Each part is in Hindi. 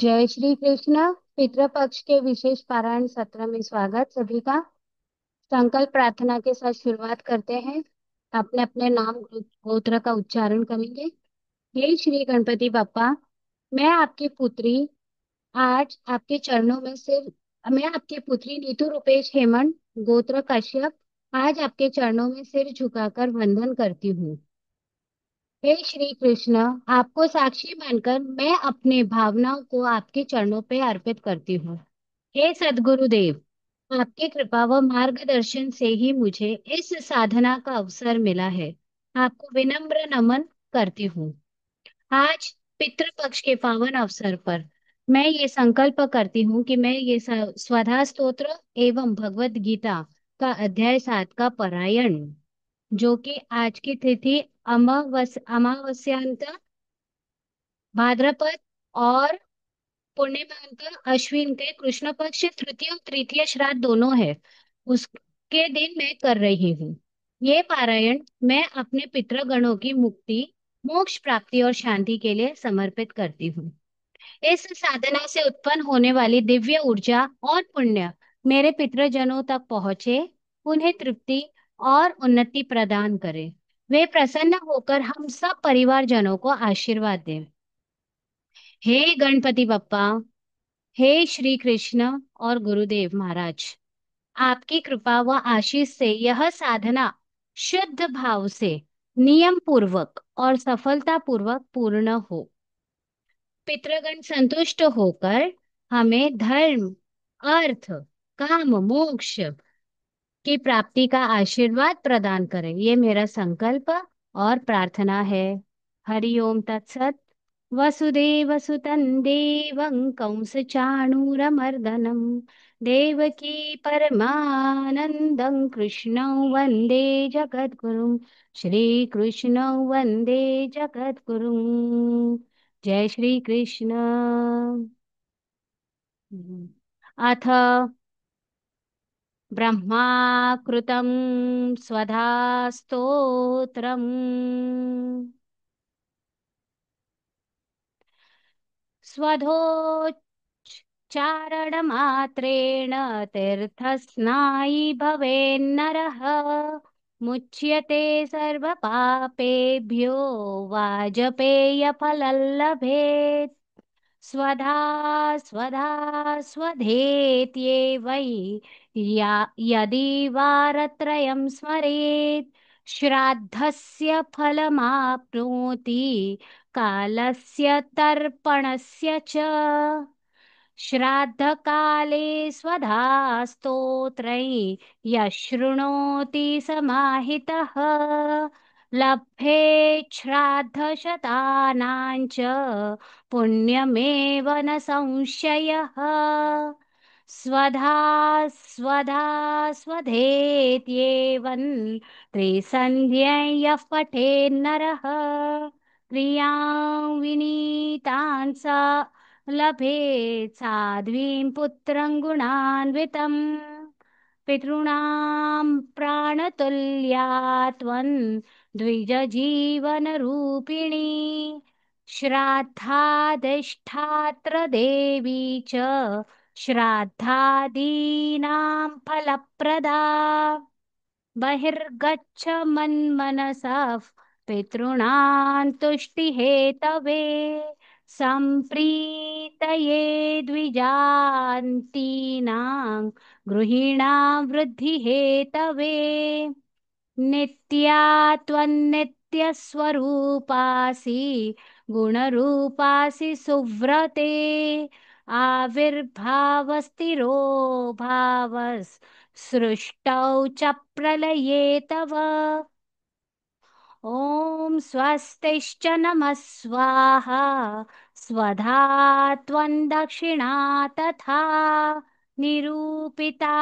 जय श्री कृष्ण। पितृपक्ष के विशेष पारायण सत्र में स्वागत सभी का। संकल्प प्रार्थना के साथ शुरुआत करते हैं। अपने अपने नाम गोत्र का उच्चारण करेंगे। हे श्री गणपति बप्पा, मैं आपकी पुत्री आज आपके चरणों में सिर मैं आपकी पुत्री नीतू रूपेश हेमंत, गोत्र कश्यप, आज आपके चरणों में सिर झुकाकर वंदन करती हूँ। हे श्री कृष्ण, आपको साक्षी मानकर मैं अपने भावनाओं को आपके चरणों पे अर्पित करती हूँ। हे सद्गुरुदेव, आपकी कृपा व मार्गदर्शन से ही मुझे इस साधना का अवसर मिला है। आपको विनम्र नमन करती हूँ। आज पितृपक्ष के पावन अवसर पर मैं ये संकल्प करती हूँ कि मैं ये स्वधा स्तोत्र एवं भगवत गीता का अध्याय 7 का पारायण, जो कि आज की तिथि अमावस्यांत भाद्रपद और पूर्णिमांत अश्विन के कृष्ण पक्ष तृतीय और तृतीय श्राद्ध दोनों है, उसके दिन मैं कर रही हूँ। ये पारायण मैं अपने पितृगणों की मुक्ति, मोक्ष प्राप्ति और शांति के लिए समर्पित करती हूँ। इस साधना से उत्पन्न होने वाली दिव्य ऊर्जा और पुण्य मेरे पितृजनों तक पहुँचे, उन्हें तृप्ति और उन्नति प्रदान करे। वे प्रसन्न होकर हम सब परिवारजनों को आशीर्वाद दें। हे गणपति बप्पा, हे श्री कृष्ण और गुरुदेव महाराज, आपकी कृपा व आशीष से यह साधना शुद्ध भाव से, नियम पूर्वक और सफलता पूर्वक पूर्ण हो। पितृगण संतुष्ट होकर हमें धर्म, अर्थ, काम, मोक्ष की प्राप्ति का आशीर्वाद प्रदान करें, ये मेरा संकल्प और प्रार्थना है। हरि ओम तत्सत। वसुदेव सुतं देवं कंसचाणूरमर्दनं देवकी परमानन्दं कृष्णं वन्दे जगद्गुरुं। श्रीकृष्णं वन्दे जगद्गुरुं। जय श्री कृष्ण। अथ ब्रह्माकृतं स्वधा स्तोत्रम्। स्वधोच्चारणमात्रेण तीर्थस्नायी भवेन्नरः, मुच्यते सर्वपापेभ्यो वाजपेयफलल्लभेत्। स्वधा स्वधा स्वधेत्ये वै यदि वारत्रयं स्मरेत्, श्राद्धस्य फलमाप्नोति कालस्य तर्पणस्य च। श्राद्धकाले स्वधा स्तोत्रै यः शृणोति समाहितः, लभेत् श्राद्धशतानां च पुण्यमेव न संशयः। स्वधा स्वधा स्वधेत्येवं त्रिसन्ध्यं यः पठेन्नरः, क्रियां विनीतान् स लभेत् साध्वीं पुत्रं गुणान्वितम्। पितॄणां प्राणतुल्या त्वं द्विजजीवनरूपिणी, श्राद्धाधिष्ठात्र देवी च श्राद्धादीनां फलप्रदा। बहिर्गच्छ मन्मनसः पितॄणां तुष्टिहेतवे, सम्प्रीतये द्विजान्तीनां गृहीणां वृद्धिहेतवे। नित्या त्वन्नित्यस्वरूपासि गुणरूपासि सुव्रते, आविर्भावस्तिरो भावस् सृष्टौ च प्रलये तव। ॐ स्वस्तिश्च नमः स्वाहा स्वधा त्वं दक्षिणा तथा निरूपिताश्चतुर्वेदे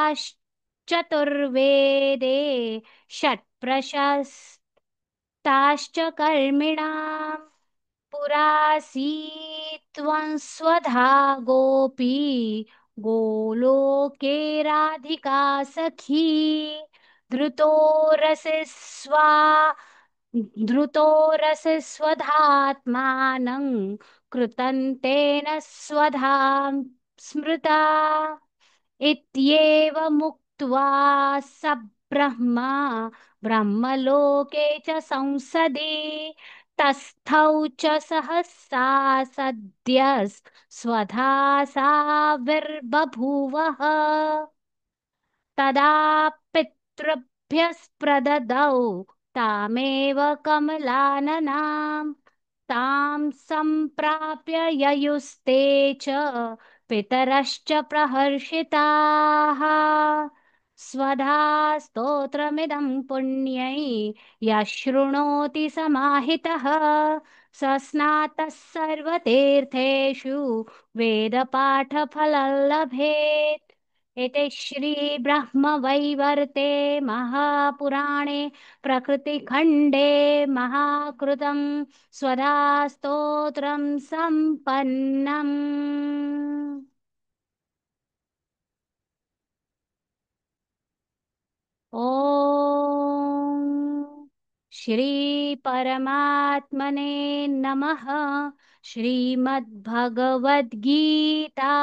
षट्प्रशस्ताश्च कर्मिणाम्। पुरासीत्त्वं स्वधा गोपी गोलोके राधिका सखी, धृतो रसस्वा धृतो रसस्वधात्मानं कृतं स्वधां स्मृता इत्येवमुक्त्वा स ब्रह्मा ब्रह्मलोके च संसदि तस्थौ च सहसा सद्य स्वधा साविर्बभूवः तदा पितृभ्यस्प्रददौ तामेव कमलाननां तां सम्प्राप्य ययुस्ते च पितरश्च प्रहर्षिताः स्वधा स्तोत्रमिदं पुण्यै यः शृणोति समाहितः स स्नातः सर्वतीर्थेषु वेदपाठफलं लभेत् इति श्रीब्रह्मवैवर्ते महापुराणे प्रकृतिखण्डे महाकृतं स्वधास्तोत्रं सम्पन्नम्। ॐ श्री परमात्मने नमः। श्रीमद्भगवद्गीता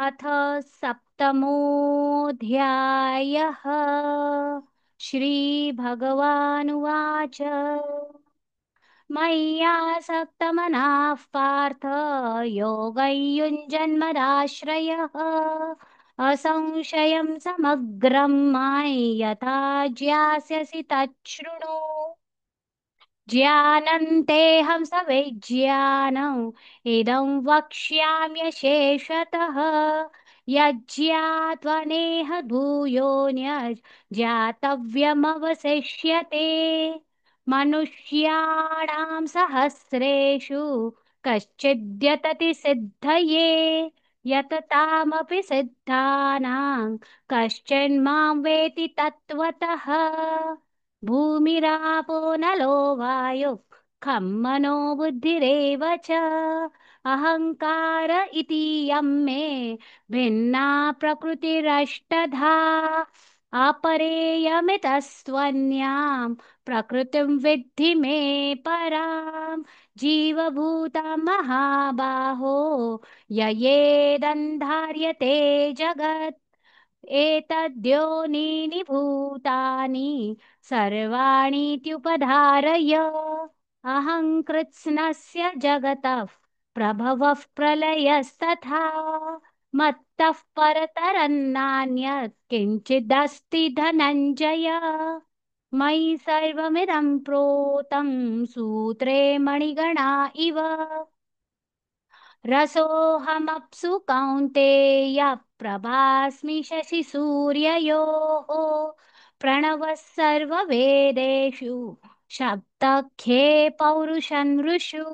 अथ सप्तमोऽध्यायः। श्रीभगवानुवाच मय्यासक्तमनः पार्थ योगं युञ्जन्मदाश्रयः असंशयं समग्रं मां यथा ज्ञास्यसि तच्छृणु ज्ञानन्तेऽहं सविज्ञानम् इदं वक्ष्याम्यशेषतः यज्ञात्वनेह भूयोऽन्यत् ज्ञातव्यमवशिष्यते मनुष्याणां सहस्रेषु कश्चिद्यतति सिद्धये यततामपि सिद्धानां कश्चिन्मां वेति तत्त्वतः भूमिरापो नलो वायुः खं मनो बुद्धिरेव च अहङ्कार इति यं मे भिन्ना प्रकृतिरष्टधा अपरेयमितस्त्वन्यां प्रकृतिं विद्धि मे परां जीवभूता महाबाहो ययेदन्धार्यते जगत् एतद्योनीनि भूतानि सर्वाणीत्युपधारय अहं कृत्स्नस्य जगतः प्रभवः प्रलयस्तथा मत्तः परतरन्नान्यत् किञ्चिदस्ति धनञ्जय मयि सर्वमिदं प्रोतं सूत्रे मणिगणा इव रसोऽहमप्सु कौन्तेय प्रभास्मि शशिसूर्ययोः प्रणवः सर्ववेदेषु शब्दखे पौरुषनृषु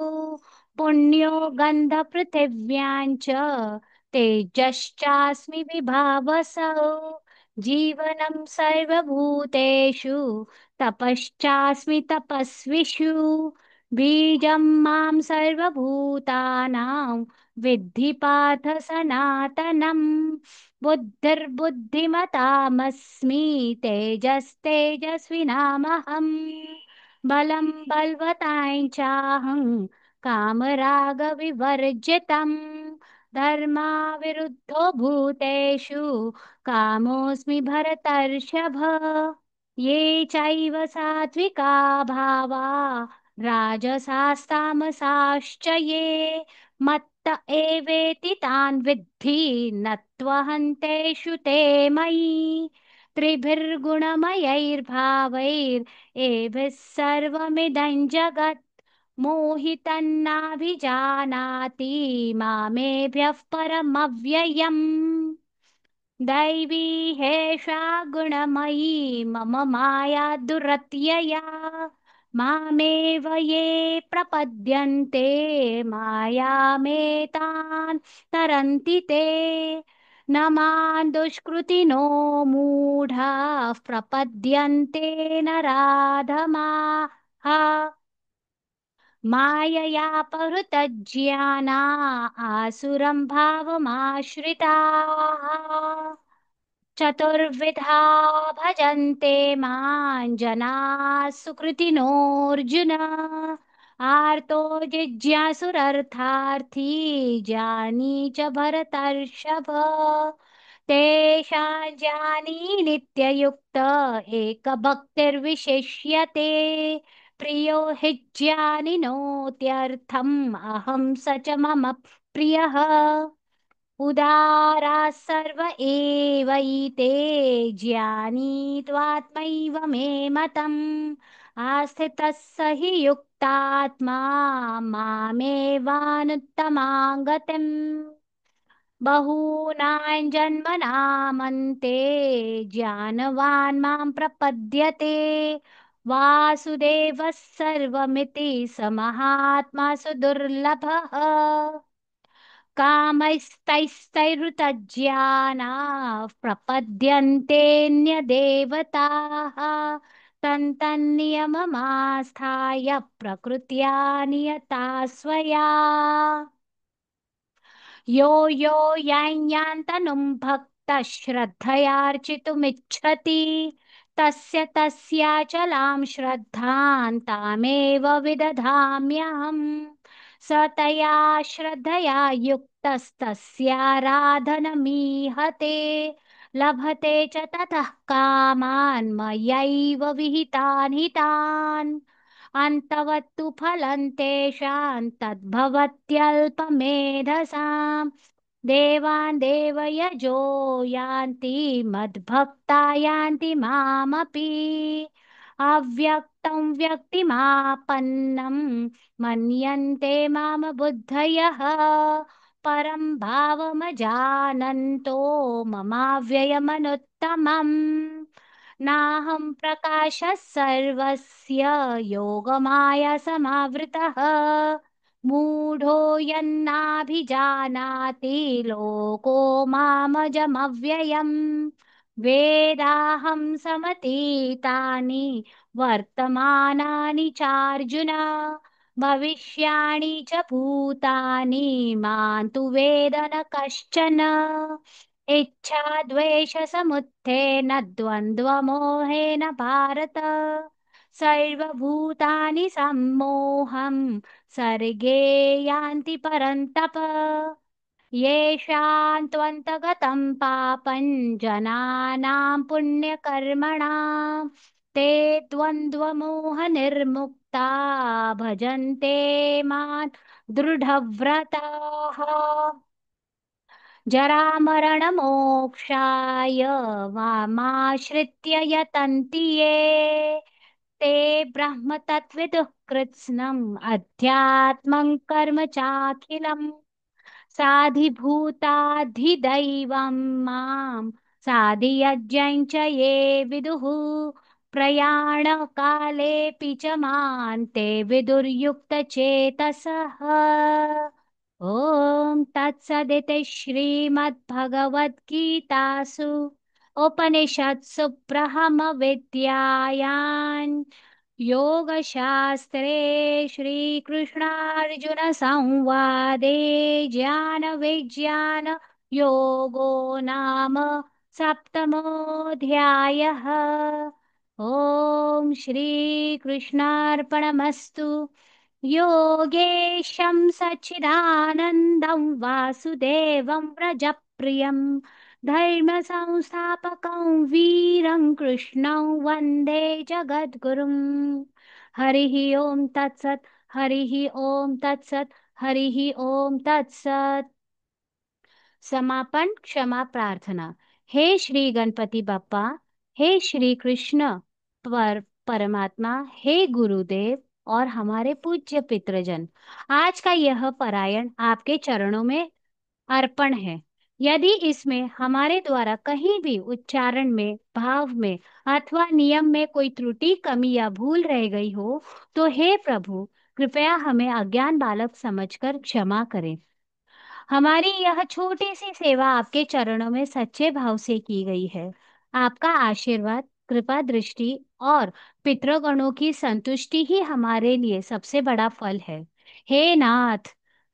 पुण्यो गन्धपृथिव्यां च तेजश्चास्मि विभावसौ जीवनं सर्वभूतेषु तपश्चास्मि तपस्विषु बीजं मां सर्वभूतानां विद्धि पार्थ सनातनम् बुद्धिर्बुद्धिमतामस्मि तेजस्तेजस्विनामहम् बलं बलवतां चाहं कामरागविवर्जितम् धर्माविरुद्धो भूतेषु कामोऽस्मि भरतर्षभ ये चैव सात्विका भावा राजसास्तामसाश्च ये मत्त एवेति तान् विद्धि न त्वहन्तेषु ते मयि त्रिभिर्गुणमयैर्भावैरेभिः सर्वमिदं जगत् मोहितन्नाभिजानाति मामेभ्यः परमव्ययम् दैवी हेषा गुणमयी मम माया दुरत्यया मामेव ये प्रपद्यन्ते मायामेतान् तरन्ति ते न मां दुष्कृतिनो मूढाः प्रपद्यन्ते नराधमाः माययापहृतज्ञाना आसुरं भावमाश्रिताः चतुर्विधा भजन्ते मां जनाः सुकृतिनोऽर्जुन। आर्तो जिज्ञासुरर्थार्थी ज्ञानी च भरतर्षभ। तेषां ज्ञानी नित्ययुक्त एकभक्तिर्विशिष्यते। प्रियो हि ज्ञानिनोत्यर्थम् अहं स च मम प्रियः। उदाराः सर्व एवैते ज्ञानी त्वात्मैव मे मतम्। आस्थितः स हि युक्तात्मा मामेवानुत्तमां गतिम्। बहूनां जन्मनामन्ते ज्ञानवान् मां प्रपद्यते। वासुदेवः सर्वमिति स महात्मा सुदुर्लभः। कामैस्तैस्तैरुतज्ञानाः प्रपद्यन्तेऽन्यदेवताः। तन्तन्नियममास्थाय प्रकृत्या नियता स्वया। यो यो यान्यान्तनुं भक्तः श्रद्धयार्चितुमिच्छति तस्य तस्याचलां श्रद्धां तामेव विदधाम्यहम्। स तया श्रद्धया युक्तस्तस्याराधनमीहते लभते च ततः कामान् मयैव विहितान् हितान्। अन्तवत्तु फलं तेषां तद्भवत्यल्पमेधसाम्। देवान् देवयजो यान्ति मद्भक्ता यान्ति मामपि। अव्यक्तं व्यक्तिमापन्नं मन्यन्ते माम बुद्धयः। परं भावमजानन्तो ममाव्ययमनुत्तमम्। नाहं प्रकाशः सर्वस्य योगमाया समावृतः। मूढो यन्नाभिजानाति लोको मामजमव्ययम्। वेदाहं समतीतानि वर्तमानानि चार्जुन। भविष्याणि च भूतानि मां तु वेद न कश्चन। इच्छा द्वेषसमुत्थेन द्वन्द्वमोहेन भारत। सर्वभूतानि सम्मोहं सर्गे यान्ति परन्तप। येषां त्वन्तगतं पापं जनानां पुण्यकर्मणां ते द्वन्द्वमोहनिर्मुक्ता भजन्ते मां दृढव्रताः। जरामरणमोक्षाय मामाश्रित्य यतन्ति ये ते ब्रह्म तत्विदुः कृत्स्नम् अध्यात्मं कर्म चाखिलम्। साधिभूताधिदैवं मां साधियज्ञं च ये विदुः प्रयाणकालेऽपि च मां ते विदुर्युक्तचेतसः। ॐ तत्सदिति श्रीमद्भगवद्गीतासु उपनिषत्सु ब्रह्मविद्यायां योगशास्त्रे श्रीकृष्णार्जुनसंवादे ज्ञानविज्ञान योगो नाम सप्तमोऽध्यायः। ॐ श्रीकृष्णार्पणमस्तु। योगेशं सच्चिदानन्दं वासुदेवं व्रजप्रियं धर्मसंस्थापकं वीरं कृष्णं वन्दे जगद्गुरुम्। हरिः ओम तत्सत्। हरिः ओम तत्सत्। हरिः ओम तत्सत्। समापन क्षमा प्रार्थना। हे श्री गणपति बप्पा, हे श्री कृष्ण पर परमात्मा, हे गुरुदेव और हमारे पूज्य पितृजन, आज का यह पारायण आपके चरणों में अर्पण है। यदि इसमें हमारे द्वारा कहीं भी उच्चारण में, भाव में अथवा नियम में कोई त्रुटि, कमी या भूल रह गई हो तो हे प्रभु, कृपया हमें अज्ञान बालक समझकर क्षमा करें। हमारी यह छोटी सी सेवा आपके चरणों में सच्चे भाव से की गई है। आपका आशीर्वाद, कृपा दृष्टि और पितृगणों की संतुष्टि ही हमारे लिए सबसे बड़ा फल है। हे नाथ,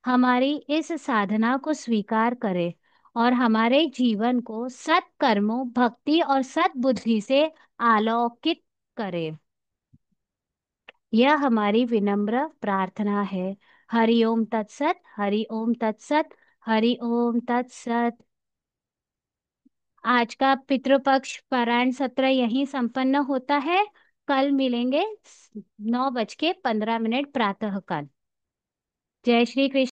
हमारी इस साधना को स्वीकार करें और हमारे जीवन को सत कर्मों, भक्ति और सत बुद्धि से आलोकित करे। यह हमारी विनम्र प्रार्थना है। हरि ओम तत्सत, हरि ओम तत्सत, हरि ओम तत्सत। आज का पितृपक्ष पारायण सत्र यहीं संपन्न होता है। कल मिलेंगे 9:15 प्रातः काल। जय श्री कृष्ण।